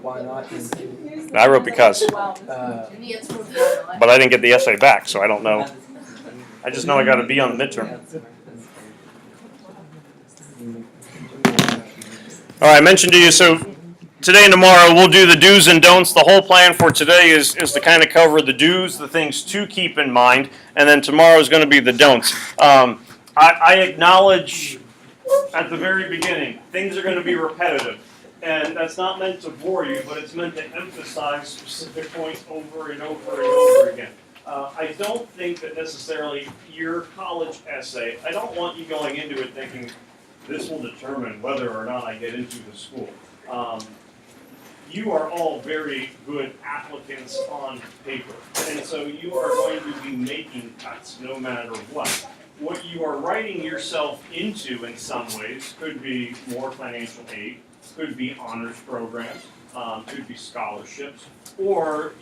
why not? I wrote because. Uh, But I didn't get the essay back, so I don't know. I just know I got a B on the midterm. All right, I mentioned to you, so today and tomorrow we'll do the do's and don'ts. The whole plan for today is to kind of cover the do's, the things to keep in mind, and then tomorrow is going to be the don'ts. I acknowledge at the very beginning, things are going to be repetitive. And that's not meant to bore you, but it's meant to emphasize specific points over and over and over again. I don't think that necessarily your college essay, I don't want you going into it thinking this will determine whether or not I get into the school. You are all very good applicants on paper, and so you are going to be making cuts no matter what. What you are writing yourself into in some ways could be more financial aid, could be honors programs, could be scholarships, or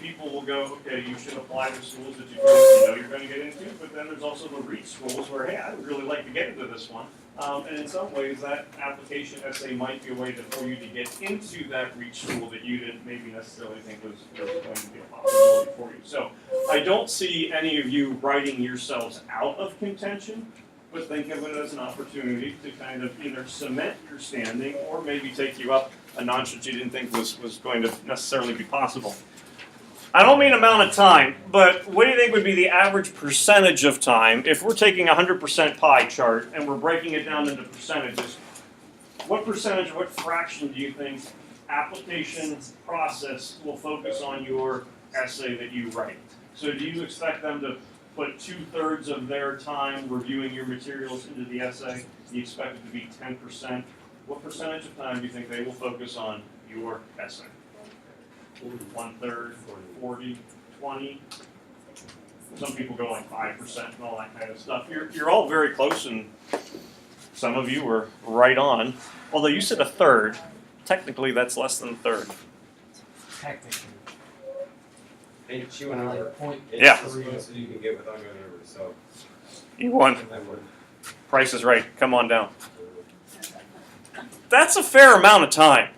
people will go, okay, you should apply to schools that you know you're going to get into, but then there's also the reach schools where, hey, I would really like to get into this one. And in some ways, that application essay might be a way for you to get into that reach school that you didn't maybe necessarily think was going to be a possibility for you. So I don't see any of you writing yourselves out of contention, but think of it as an opportunity to kind of either cement your standing or maybe take you up a notch that you didn't think was going to necessarily be possible. I don't mean amount of time, but what do you think would be the average percentage of time if we're taking a 100% pie chart and we're breaking it down into percentages? What percentage, what fraction do you think application process will focus on your essay that you write? So do you expect them to put 2/3 of their time reviewing your materials into the essay? Do you expect it to be 10%? What percentage of time do you think they will focus on your essay? 1/3, 40, 20. Some people go like 5% and all that kind of stuff. You're all very close, and some of you were right on. Although you said 1/3, technically that's less than 1/3. technically. And you and I are Yeah. so you can get without going over. So You won. that would. Price is right. Come on down. That's a fair amount of time.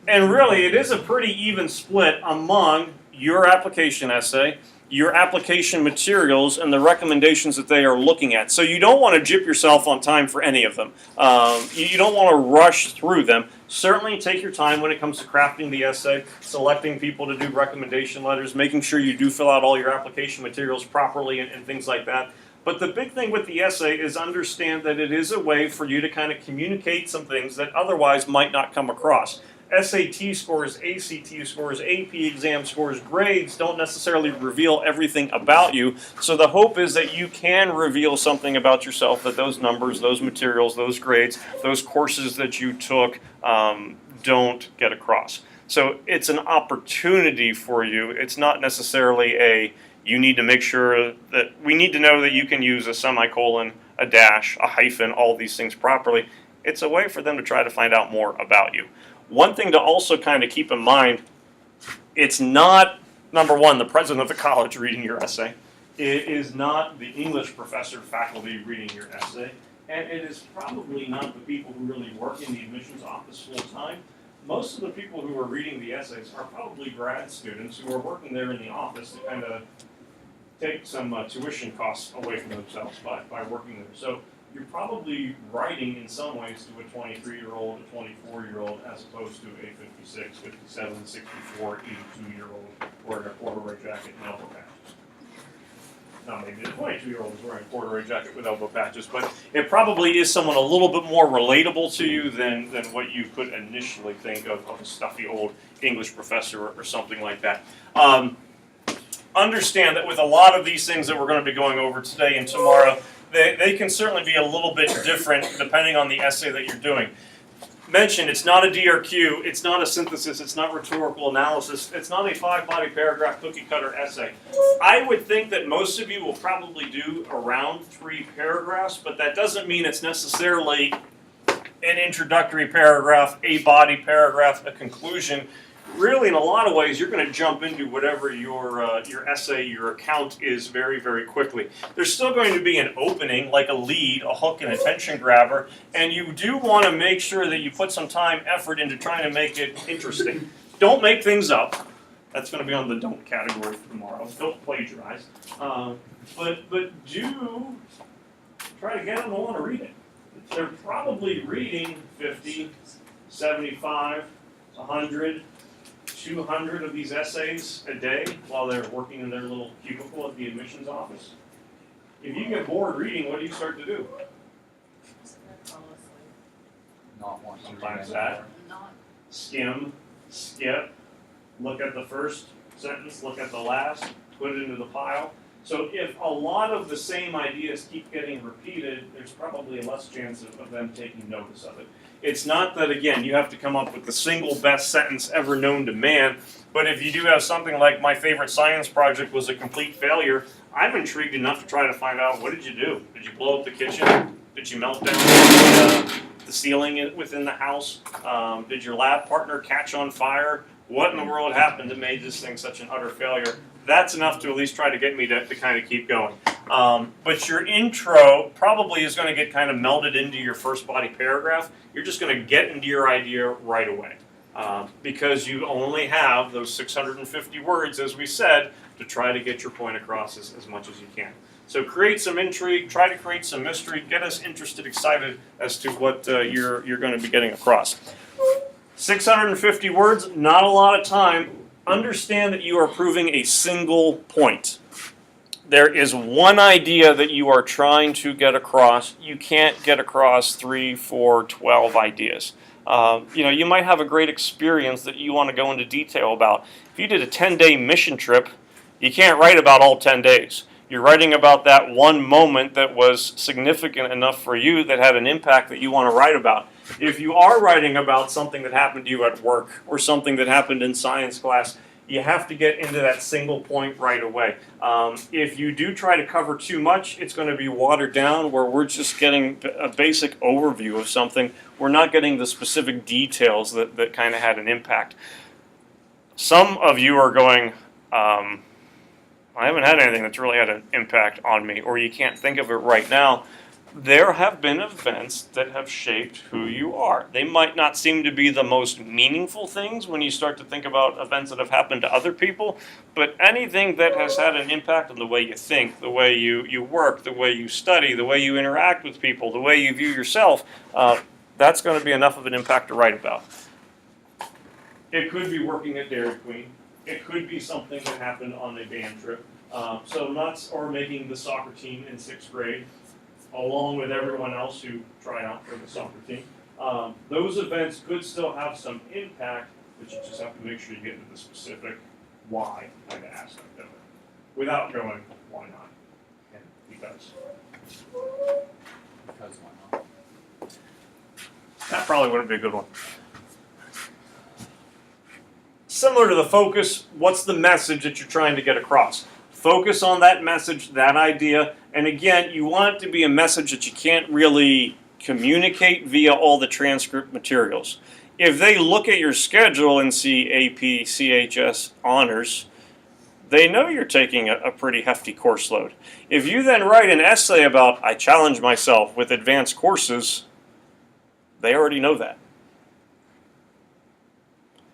And really, it is a pretty even split among your application essay, your application materials, and the recommendations that they are looking at. So you don't want to gyp yourself on time for any of them. You don't want to rush through them. Certainly take your time when it comes to crafting the essay, selecting people to do recommendation letters, making sure you do fill out all your application materials properly and things like that. But the big thing with the essay is understand that it is a way for you to kind of communicate some things that otherwise might not come across. SAT scores, ACT scores, AP exam scores, grades don't necessarily reveal everything about you. So the hope is that you can reveal something about yourself, that those numbers, those materials, those grades, those courses that you took don't get across. So it's an opportunity for you. It's not necessarily you need to make sure that we need to know that you can use a semicolon, a dash, a hyphen, all these things properly. It's a way for them to try to find out more about you. One thing to also kind of keep in mind, it's not, number one, the president of the college reading your essay. It is not the English professor faculty reading your essay. And it is probably not the people who really work in the admissions office full time. Most of the people who are reading the essays are probably grad students who are working there in the office to kind of take some tuition costs away from themselves by working there. So you're probably writing in some ways to a 23-year-old, a 24-year-old, as opposed to a 56, 57, 64, 82-year-old wearing a corduroy jacket and elbow patches. Now maybe the 22-year-old is wearing a corduroy jacket with elbow patches, but it probably is someone a little bit more relatable to you than what you could initially think of a stuffy old English professor or something like that. Understand that with a lot of these things that we're going to be going over today and tomorrow, they can certainly be a little bit different depending on the essay that you're doing. Mention, it's not a DRQ, it's not a synthesis, it's not rhetorical analysis, it's not a 5-body paragraph cookie cutter essay. I would think that most of you will probably do around 3 paragraphs, but that doesn't mean it's necessarily an introductory paragraph, a body paragraph, a conclusion. really, in a lot of ways, you're going to jump into whatever your essay, your account is very, very quickly. There's still going to be an opening, like a lead, a hook, an attention grabber, and you do want to make sure that you put some time, effort into trying to make it interesting. Don't make things up. That's going to be on the don't category for tomorrow. Don't plagiarize. But do try to get them to want to read it. They're probably reading 50, 75, 100, 200 of these essays a day while they're working in their little cubicle at the admissions office. If you get bored reading, what do you start to do? Not want to Sometimes read that. anymore. Skim, skip, look at the first sentence, look at the last, put it into the pile. So if a lot of the same ideas keep getting repeated, there's probably less chance of them taking notice of it. It's not that, again, you have to come up with the single best sentence ever known to man, but if you do have something like my favorite science project was a complete failure, I'm intrigued enough to try to find out, what did you do? Did you blow up the kitchen? Did you melt down the ceiling within the house? Did your lab partner catch on fire? What in the world happened that made this thing such an utter failure? That's enough to at least try to get me to kind of keep going. But your intro probably is going to get kind of melded into your first body paragraph. You're just going to get into your idea right away. Because you only have those 650 words, as we said, to try to get your point across as much as you can. So create some intrigue, try to create some mystery, get us interested, excited as to what you're going to be getting across. 650 words, not a lot of time. Understand that you are proving a single point. There is one idea that you are trying to get across. You can't get across 3, 4, 12 ideas. You might have a great experience that you want to go into detail about. If you did a 10-day mission trip, you can't write about all 10 days. You're writing about that one moment that was significant enough for you that had an impact that you want to write about. If you are writing about something that happened to you at work or something that happened in science class, you have to get into that single point right away. If you do try to cover too much, it's going to be watered down where we're just getting a basic overview of something. We're not getting the specific details that kind of had an impact. Some of you are going, I haven't had anything that's really had an impact on me, or you can't think of it right now. There have been events that have shaped who you are. They might not seem to be the most meaningful things when you start to think about events that have happened to other people, but anything that has had an impact on the way you think, the way you work, the way you study, the way you interact with people, the way you view yourself, that's going to be enough of an impact to write about. It could be working at Dairy Queen. It could be something that happened on a band trip. Or making the soccer team in 6th grade, along with everyone else who tried out for the soccer team. Those events could still have some impact, but you just have to make sure you get into the specific why kind of aspect of it, without going, why not? And because. Because why not? That probably wouldn't be a good one. Similar to the focus, what's the message that you're trying to get across? Focus on that message, that idea, and again, you want it to be a message that you can't really communicate via all the transcript materials. If they look at your schedule and see AP, CHS, honors, they know you're taking a pretty hefty course load. If you then write an essay about, I challenge myself with advanced courses, they already know that.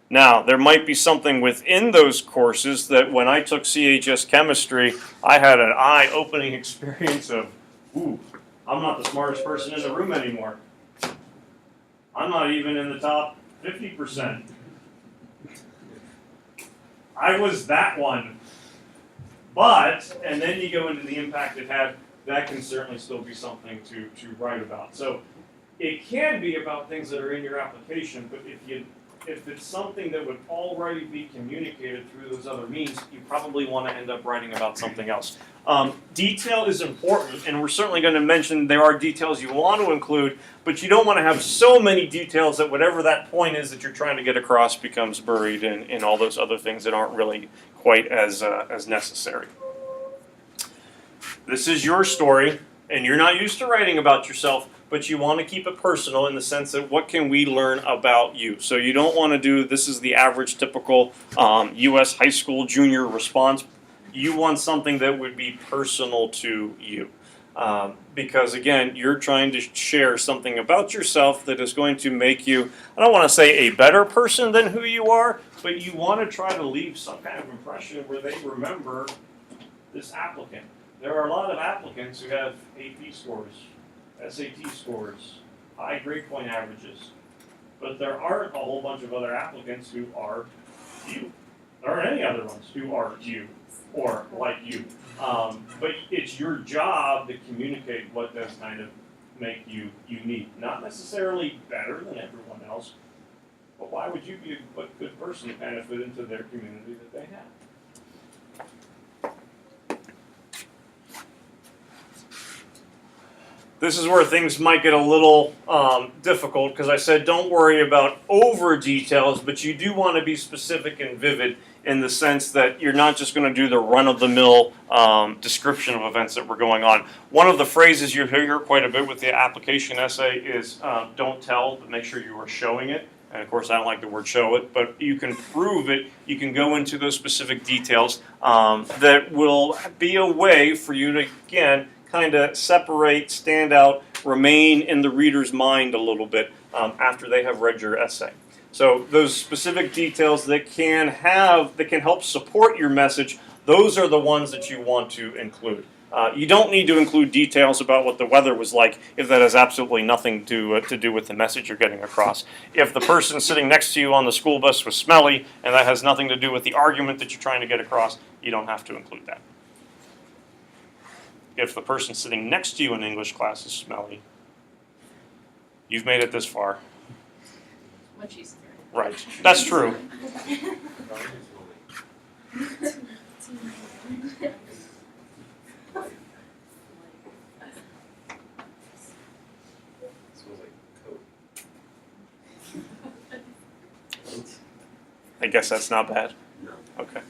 Now, there might be something within those courses that when I took CHS chemistry, I had an eye-opening experience of, ooh, I'm not the smartest person in the room anymore. I'm not even in the top 50%. I was that one. But, and then you go into the impact it had, that can certainly still be something to write about. So it can be about things that are in your application, but if it's something that would already be communicated through those other means, you probably want to end up writing about something else. Detail is important, and we're certainly going to mention there are details you want to include, but you don't want to have so many details that whatever that point is that you're trying to get across becomes buried in all those other things that aren't really quite as necessary. This is your story, and you're not used to writing about yourself. but you want to keep it personal in the sense that what can we learn about you? So you don't want to do this is the average typical U.S. high school junior response. You want something that would be personal to you. Because again, you're trying to share something about yourself that is going to make you, I don't want to say a better person than who you are, but you want to try to leave some kind of impression where they remember this applicant. There are a lot of applicants who have AP scores, SAT scores, high grade point averages, but there aren't a whole bunch of other applicants who are you. There aren't any other ones who are you or like you. But it's your job to communicate what does kind of make you unique. Not necessarily better than everyone else, but why would you be a good person to kind of fit into their community that they have? This is where things might get a little difficult because I said don't worry about over details, but you do want to be specific and vivid in the sense that you're not just going to do the run-of-the-mill description of events that were going on. One of the phrases you hear quite a bit with the application essay is don't tell, but make sure you are showing it. And of course, I don't like the word show it, but you can prove it. You can go into those specific details that will be a way for you to, again, kind of separate, stand out, remain in the reader's mind a little bit after they have read your essay. So those specific details that can help support your message, those are the ones that you want to include. You don't need to include details about what the weather was like if that has absolutely nothing to do with the message you're getting across. If the person sitting next to you on the school bus was smelly and that has nothing to do with the argument that you're trying to get across, you don't have to include that. If the person sitting next to you in English class is smelly, you've made it this far. Much easier. Right, that's true. Smells like coat. I guess that's not bad. No. Okay.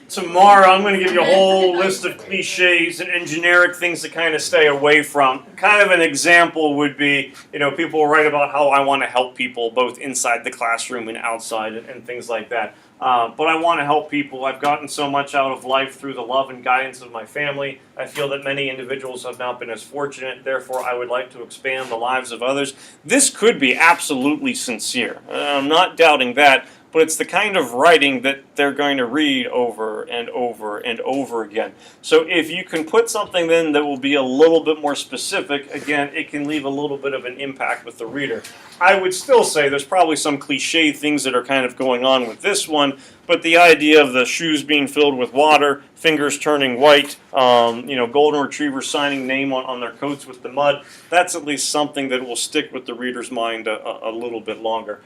Tomorrow, I'm going to give you a whole list of cliches and generic things to kind of stay away from. Kind of an example would be, people write about how I want to help people both inside the classroom and outside and things like that. But I want to help people. I've gotten so much out of life through the love and guidance of my family. I feel that many individuals have not been as fortunate. Therefore, I would like to expand the lives of others. This could be absolutely sincere. I'm not doubting that. But it's the kind of writing that they're going to read over and over and over again. So if you can put something in that will be a little bit more specific, again, it can leave a little bit of an impact with the reader. I would still say there's probably some cliche things that are kind of going on with this one, but the idea of the shoes being filled with water, fingers turning white, golden retrievers signing name on their coats with the mud, that's at least something that will stick with the reader's mind a little bit longer.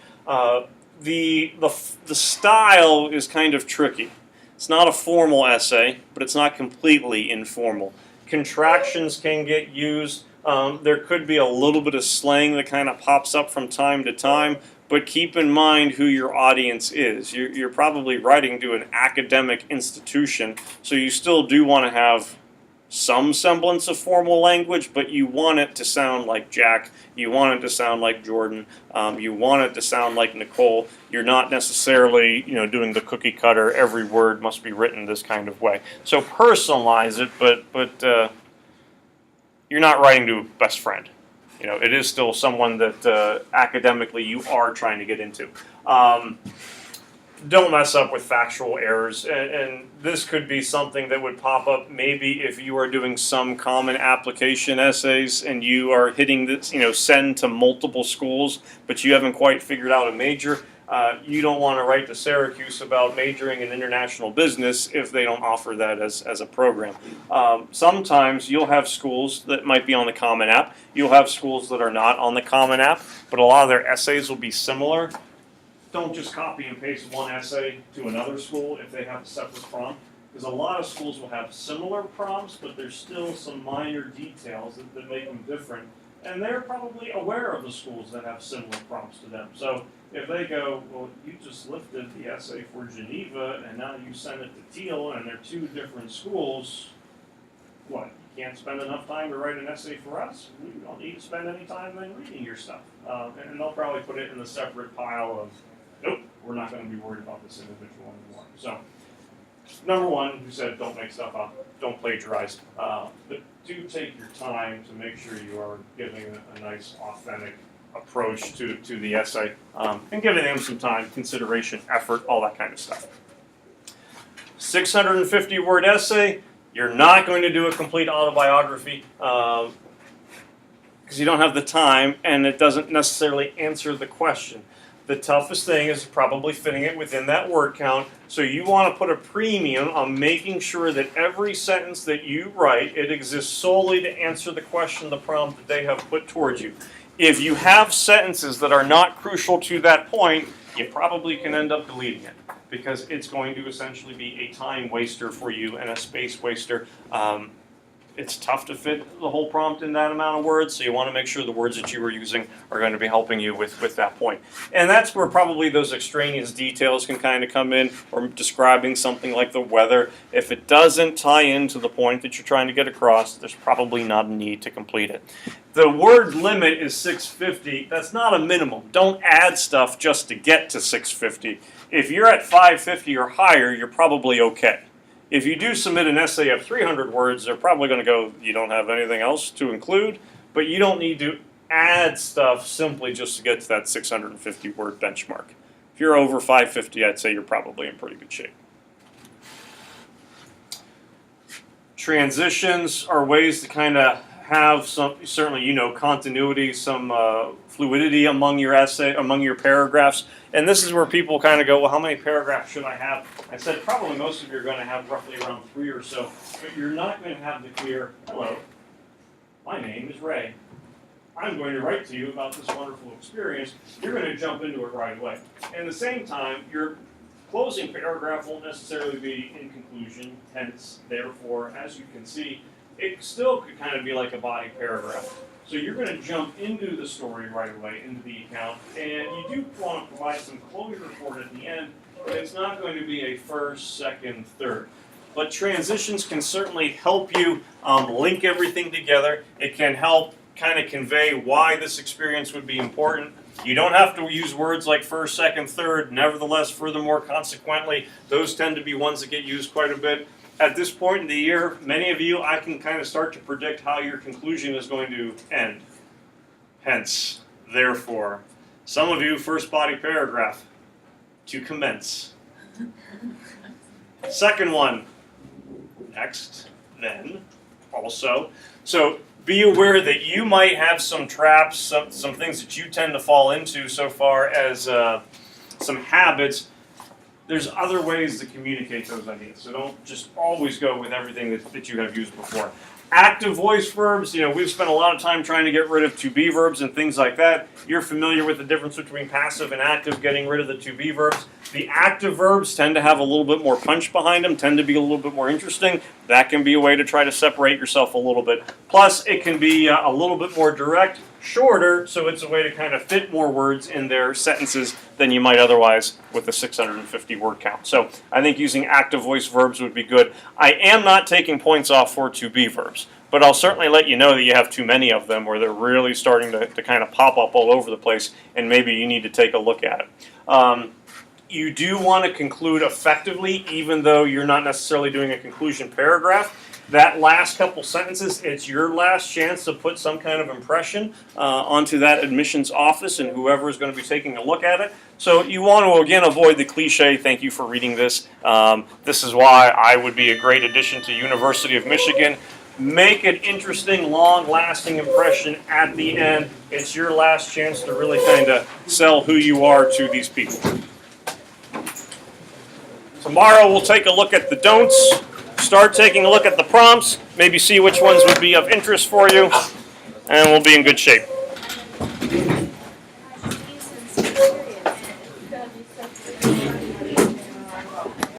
The style is kind of tricky. It's not a formal essay, but it's not completely informal. Contractions can get used. There could be a little bit of slang that kind of pops up from time to time, but keep in mind who your audience is. You're probably writing to an academic institution, so you still do want to have some semblance of formal language, but you want it to sound like Jack, you want it to sound like Jordan, you want it to sound like Nicole. You're not necessarily, doing the cookie cutter, every word must be written this kind of way. So personalize it, but you're not writing to a best friend. It is still someone that academically you are trying to get into. Don't mess up with factual errors, and this could be something that would pop up maybe if you are doing some common application essays and you are hitting this, send to multiple schools, but you haven't quite figured out a major. You don't want to write to Syracuse about majoring in international business if they don't offer that as a program. Sometimes you'll have schools that might be on the Common App. You'll have schools that are not on the Common App, but a lot of their essays will be similar. Don't just copy and paste one essay to another school if they have a separate prompt, because a lot of schools will have similar prompts, but there's still some minor details that make them different, and they're probably aware of the schools that have similar prompts to them. So if they go, well, you just lifted the essay for Geneva, and now you send it to Teal, and they're two different schools, what? can't spend enough time to write an essay for us, we don't need to spend any time then reading your stuff. And they'll probably put it in the separate pile of, nope, we're not going to be worried about this individual anymore. So, number one, who said don't make stuff up, don't plagiarize, but do take your time to make sure you are giving a nice, authentic approach to the essay, and giving them some time, consideration, effort, all that kind of stuff. 650-word essay, you're not going to do a complete autobiography because you don't have the time and it doesn't necessarily answer the question. The toughest thing is probably fitting it within that word count, so you want to put a premium on making sure that every sentence that you write, it exists solely to answer the question, the prompt that they have put towards you. If you have sentences that are not crucial to that point, you probably can end up deleting it because it's going to essentially be a time waster for you and a space waster. It's tough to fit the whole prompt in that amount of words, so you want to make sure the words that you are using are going to be helping you with that point. And that's where probably those extraneous details can kind of come in, or describing something like the weather. If it doesn't tie into the point that you're trying to get across, there's probably not a need to complete it. The word limit is 650. That's not a minimum. Don't add stuff just to get to 650. If you're at 550 or higher, you're probably okay. If you do submit an essay of 300 words, they're probably going to go, you don't have anything else to include, but you don't need to add stuff simply just to get to that 650 word benchmark. If you're over 550, I'd say you're probably in pretty good shape. Transitions are ways to kind of have some, certainly, you know, continuity, some fluidity among your essay, among your paragraphs. And this is where people kind of go, well, how many paragraphs should I have? I said probably most of you are going to have roughly around 3 or so, but you're not going to have the clear, hello, my name is Ray. I'm going to write to you about this wonderful experience. You're going to jump into it right away. And at the same time, your closing paragraph won't necessarily be in conclusion, hence, therefore, as you can see, it still could kind of be like a body paragraph. So you're going to jump into the story right away, into the account, and you do want to provide some closure for it at the end, but it's not going to be a first, second, third. But transitions can certainly help you link everything together. It can help kind of convey why this experience would be important. You don't have to use words like first, second, third. Nevertheless, furthermore, consequently, those tend to be ones that get used quite a bit. At this point in the year, many of you, I can kind of start to predict how your conclusion is going to end. Hence, therefore, some of you, first body paragraph, to commence. Second one, next, then, also. So be aware that you might have some traps, some things that you tend to fall into so far as some habits. There's other ways to communicate those ideas, so don't just always go with everything that you have used before. Active voice verbs, you know, we've spent a lot of time trying to get rid of to-be verbs and things like that. You're familiar with the difference between passive and active, getting rid of the to-be verbs. The active verbs tend to have a little bit more punch behind them, tend to be a little bit more interesting. That can be a way to try to separate yourself a little bit. Plus, it can be a little bit more direct, shorter, so it's a way to kind of fit more words in their sentences than you might otherwise with a 650 word count. So I think using active voice verbs would be good. I am not taking points off for to-be verbs, but I'll certainly let you know that you have too many of them where they're really starting to kind of pop up all over the place, and maybe you need to take a look at it. You do want to conclude effectively, even though you're not necessarily doing a conclusion paragraph. That last couple sentences, it's your last chance to put some kind of impression onto that admissions office and whoever is going to be taking a look at it. So you want to, again, avoid the cliche, thank you for reading this. This is why I would be a great addition to University of Michigan. Make an interesting, long-lasting impression at the end. It's your last chance to really kind of sell who you are to these people. Tomorrow we'll take a look at the don'ts. Start taking a look at the prompts, maybe see which ones would be of interest for you, and we'll be in good shape.